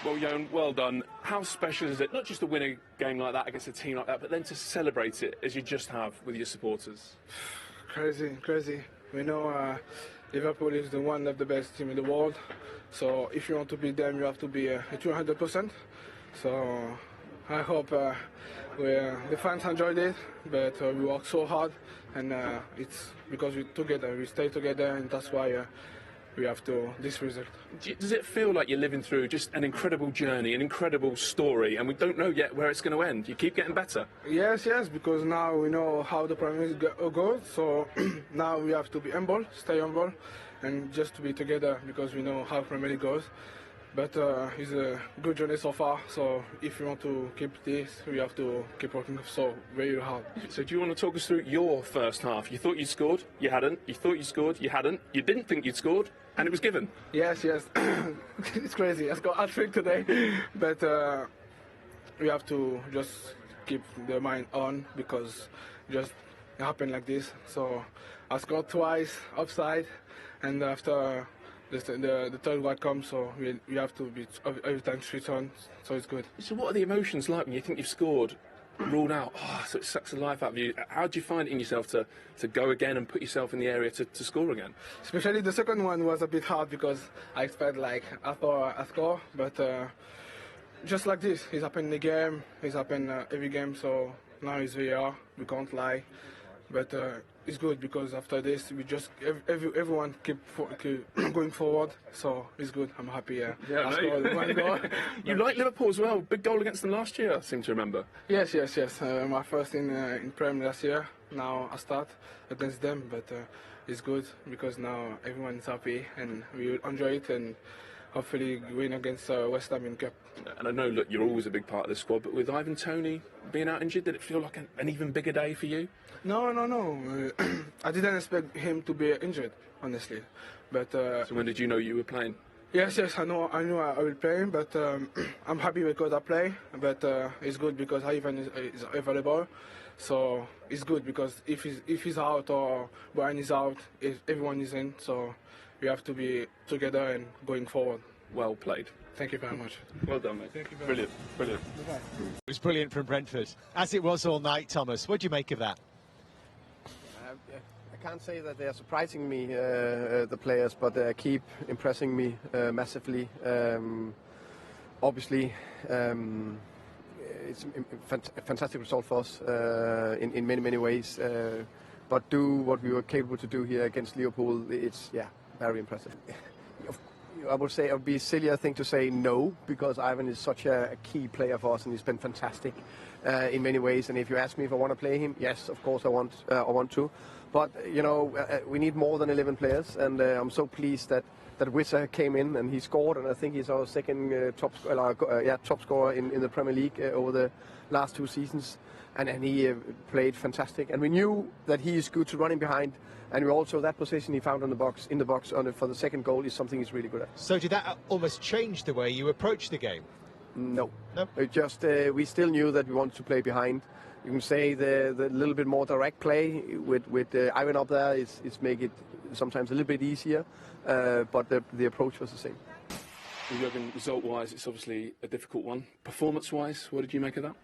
Well, Jon, well done. How special is it, not just to win a game like that against a team like that, but then to celebrate it as you just have with your supporters? Crazy, crazy. We know Liverpool is the one of the best team in the world. So if you want to beat them, you have to be 200%. So I hope the fans enjoyed it, but we worked so hard, and it's because we together, we stay together, and that's why we have this result. Does it feel like you're living through just an incredible journey, an incredible story, and we don't know yet where it's going to end? You keep getting better. Yes, because now we know how the Premier League goes, so now we have to be humble, stay humble, and just to be together because we know how Premier League goes. But it's a good journey so far, so if you want to keep this, we have to keep working so very hard. So do you want to talk us through your first half? You thought you'd scored, you hadn't. You thought you scored, you hadn't. You didn't think you'd scored, and it was given. Yes. It's crazy. I scored a trick today, but we have to just keep the mind on because just it happened like this. So I scored twice offside, and after the third one comes, so we have to be every time switch on, so it's good. So what are the emotions like when you think you've scored, ruled out, so it sucks the life out of you? How do you find it in yourself to go again and put yourself in the area to score again? Especially the second one was a bit hard because I expect like after I score, but just like this, it's happened in the game, it's happened every game, so now it's VR, we can't lie, but it's good because after this we just everyone keep going forward, so it's good. I'm happy. I scored one goal. You like Liverpool as well. Big goal against them last year, I seem to remember. Yes. My first in Prem last year. Now I start against them, but it's good because now everyone is happy and we will enjoy it and hopefully win against West Ham in Cup. And I know, look, you're always a big part of the squad, but with Ivan Toney being out injured, did it feel like an even bigger day for you? No. I didn't expect him to be injured, honestly. But so when did you know you were playing? Yes, I knew I will play, but I'm happy because I play. But it's good because Ivan is available, so it's good because if he's out or Brian is out, everyone is in. So we have to be together and going forward. Well played. Thank you very much. Well done, mate. Thank you very much. Brilliant. Bye-bye. It was brilliant from Brentford, as it was all night, Thomas. What do you make of that? I can't say that they are surprising me, the players, but they keep impressing me massively. Obviously, it's a fantastic result for us in many ways. But do what we were capable to do here against Liverpool, it's very impressive. I would say it would be a sillier thing to say no, because Ivan is such a key player for us and he's been fantastic in many ways. And if you ask me if I want to play him, yes, of course I want to. But you know, we need more than 11 players, and I'm so pleased that Wissa came in and he scored, and I think he's our second top scorer in the Premier League over the last 2 seasons. And he played fantastic, and we knew that he is good to running behind, and we also that position he found in the box for the second goal is something he's really good at. So did that almost change the way you approached the game? No. It just we still knew that we wanted to play behind. You can say the little bit more direct play with Ivan up there is make it sometimes a little bit easier, but the approach was the same. Jürgen, result-wise, it's obviously a difficult one. Performance-wise, what did you make of that?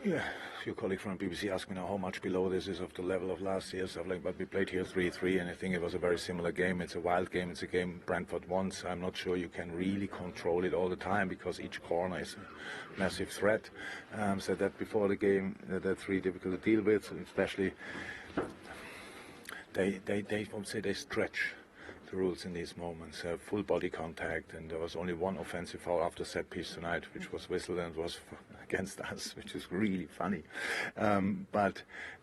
Yeah, your colleague from BBC asked me now how much below this is of the level of last year, stuff like. But we played here 3-3, and I think it was a very similar game. It's a wild game. It's a game Brentford wants. I'm not sure you can really control it all the time because each corner is a massive threat. Said that before the game. That's really difficult to deal with, especially they won't say they stretch the rules in these moments. Full body contact, and there was only one offensive foul after set piece tonight, which was whistled and was against us, which is really funny. But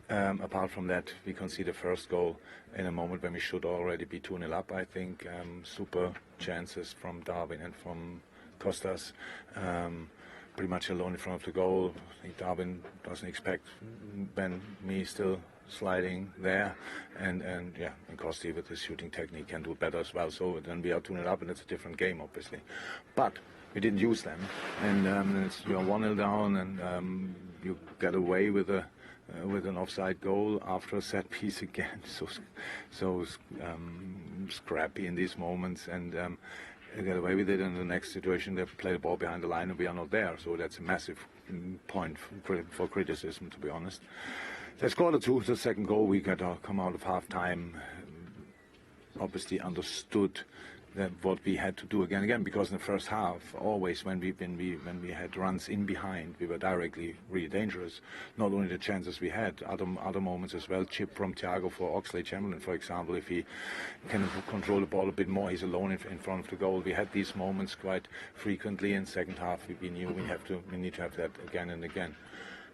apart from that, we conceded the first goal in a moment when we should already be 2-0 up, I think. Super chances from Darwin and from Costas. Pretty much alone in front of the goal. I think Darwin doesn't expect me still sliding there, and Costi with his shooting technique can do better as well. So then we are 2-0 up, and it's a different game, obviously. But we didn't use them, and you are 1-0 down, and you get away with an offside goal after a set piece again. So scrappy in these moments, and get away with it, and the next situation they play the ball behind the line and we are not there. So that's a massive point for criticism, to be honest. They scored the second goal. We got to come out of half-time, obviously understood that what we had to do again, because in the first half, always when we had runs in behind, we were directly really dangerous. Not only the chances we had, other moments as well. Chip from Thiago for Oxlade-Chamberlain, for example. If he can control the ball a bit more, he's alone in front of the goal. We had these moments quite frequently. In second half, we knew we need to have that again and again.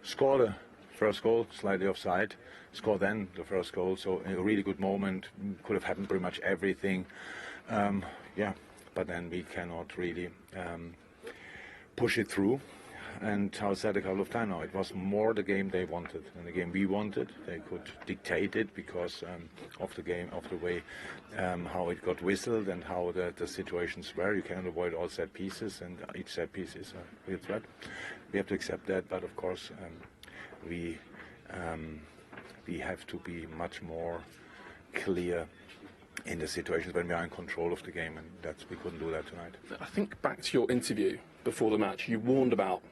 Score the first goal, slightly offside. Score then the first goal. So a really good moment. Could have happened pretty much everything. But then we cannot really push it through. And I said a couple of times now, it was more the game they wanted than the game we wanted. They could dictate it because of the game, of the way how it got whistled and how the situations were. You cannot avoid all set pieces, and each set piece is a real threat. We have to accept that, but of course we have to be much more clear in the situations when we are in control of the game, and we couldn't do that tonight. I think back to your interview before the match, you warned about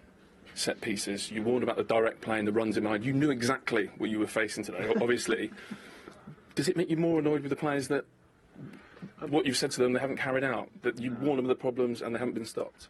set pieces, you warned about the direct play and the runs in mind. You knew exactly what you were facing today, obviously. Does it make you more annoyed with the players that what you've said to them they haven't carried out, that you warned them of the problems and they haven't been stopped?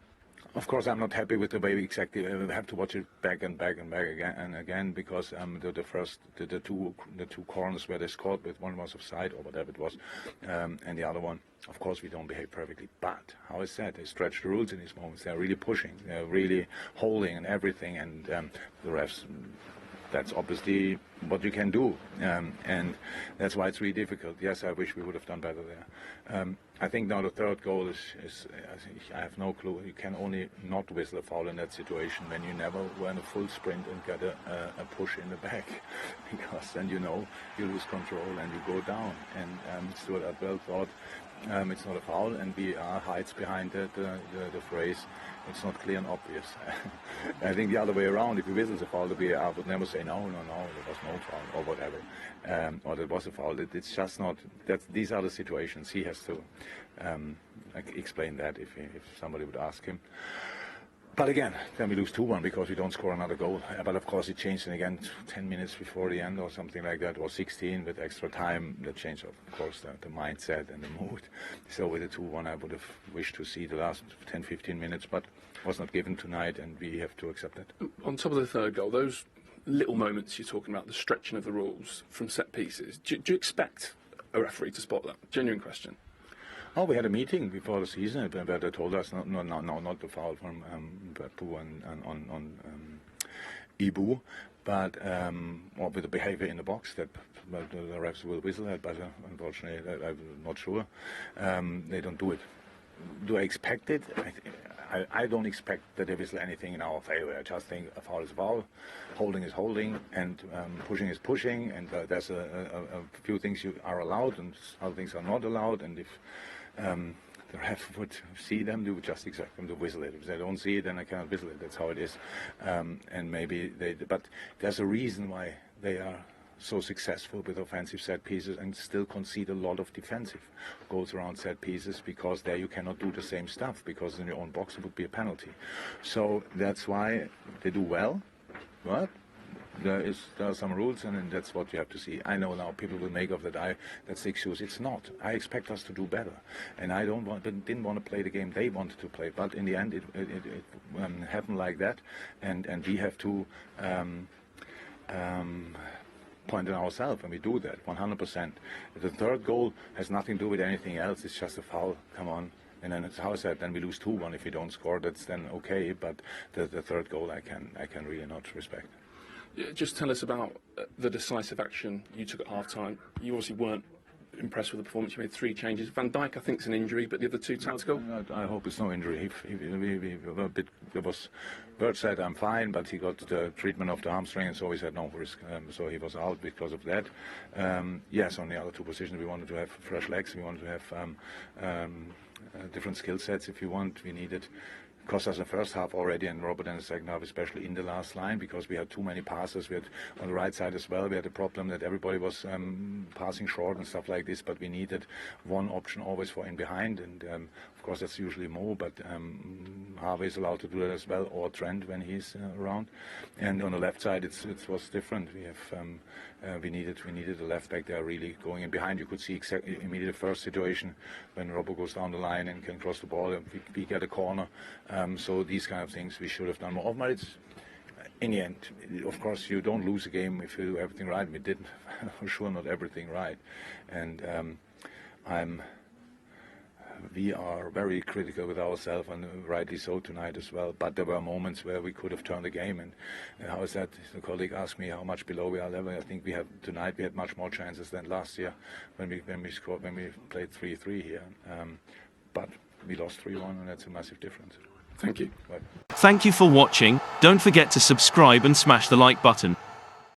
Of course, I'm not happy with the way we exactly have to watch it back and back again, because the two corners where they scored with, one was offside or whatever it was, and the other one, of course, we don't behave perfectly. But how I said, they stretch the rules in these moments. They're really pushing, they're really holding and everything, and the refs. That's obviously what you can do, and that's why it's really difficult. Yes, I wish we would have done better there. I think now the third goal is I have no clue. You can only not whistle a foul in that situation when you never were in a full sprint and get a push in the back, because then you lose control and you go down. And Stuart Atwell thought it's not a foul, and VR hides behind the phrase, it's not clear and obvious. I think the other way around, if he whistles a foul, the VAR would never say no, there was no foul, or whatever, or there was a foul. It's just not, these are the situations. He has to explain that if somebody would ask him. But again, then we lose 2-1 because we don't score another goal. But of course it changed, and again 10 minutes before the end or something like that, or 16 with extra time. That changed, of course, the mindset and the mood. So with the 2-1, I would have wished to see the last 10-15 minutes, but was not given tonight, and we have to accept that. On top of the third goal, those little moments you're talking about, the stretching of the rules from set pieces, do you expect a referee to spot that? Genuine question. Oh, we had a meeting before the season where they told us no, not the foul from Poo on Ibu, but with the behavior in the box that the refs will whistle at, but unfortunately I'm not sure. They don't do it. Do I expect it? I don't expect that they whistle anything in our favor. I just think a foul is a foul, holding is holding, and pushing is pushing, and there's a few things you are allowed and other things are not allowed, and if the ref would see them, they would just expect them to whistle it. If they don't see it, then I cannot whistle it. That's how it is. And maybe but there's a reason why they are so successful with offensive set pieces and still concede a lot of defensive goals around set pieces, because there you cannot do the same stuff, because in your own box it would be a penalty. So that's why they do well. But there are some rules, and that's what you have to see. I know now people will make of that's the excuse. It's not. I expect us to do better, and I didn't want to play the game they wanted to play. But in the end, it happened like that, and we have to point at ourselves, and we do that 100%. The third goal has nothing to do with anything else. It's just a foul. Come on. And then it's how I said, then we lose 2-1 if we don't score. That's then okay. But the third goal I can really not respect. Just tell us about the decisive action you took at half-time. You obviously weren't impressed with the performance. You made 3 changes. Van Dijk, I think, is an injury, but the other 2 tactical? I hope it's no injury. Bert said I'm fine, but he got the treatment of the hamstring, and so he said no risk. So he was out because of that. Yes, on the other 2 positions, we wanted to have fresh legs. We wanted to have different skill sets if you want. We needed cost us in the first half already, and Robert in the second half, especially in the last line, because we had too many passes. We had on the right side as well, we had a problem that everybody was passing short and stuff like this, but we needed one option always for in behind, and of course that's usually Mo, but Harvey is allowed to do that as well, or Trent when he's around. And on the left side it was different. We have we needed a left back there really going in behind. You could see exactly immediately the first situation when Robbo goes down the line and can cross the ball, and we get a corner. So these kind of things we should have done more of. But it's, in the end, of course, you don't lose a game if you do everything right. We did, for sure, not everything right, and we are very critical with ourselves, and rightly so tonight as well. But there were moments where we could have turned the game. And how is that? The colleague asked me how much below we are level. I think we had much more chances than last year when we played 3-3 here. But we lost 3-1, and that's a massive difference. Thank you. But Thank you for watching. Don't forget to subscribe and smash the like button.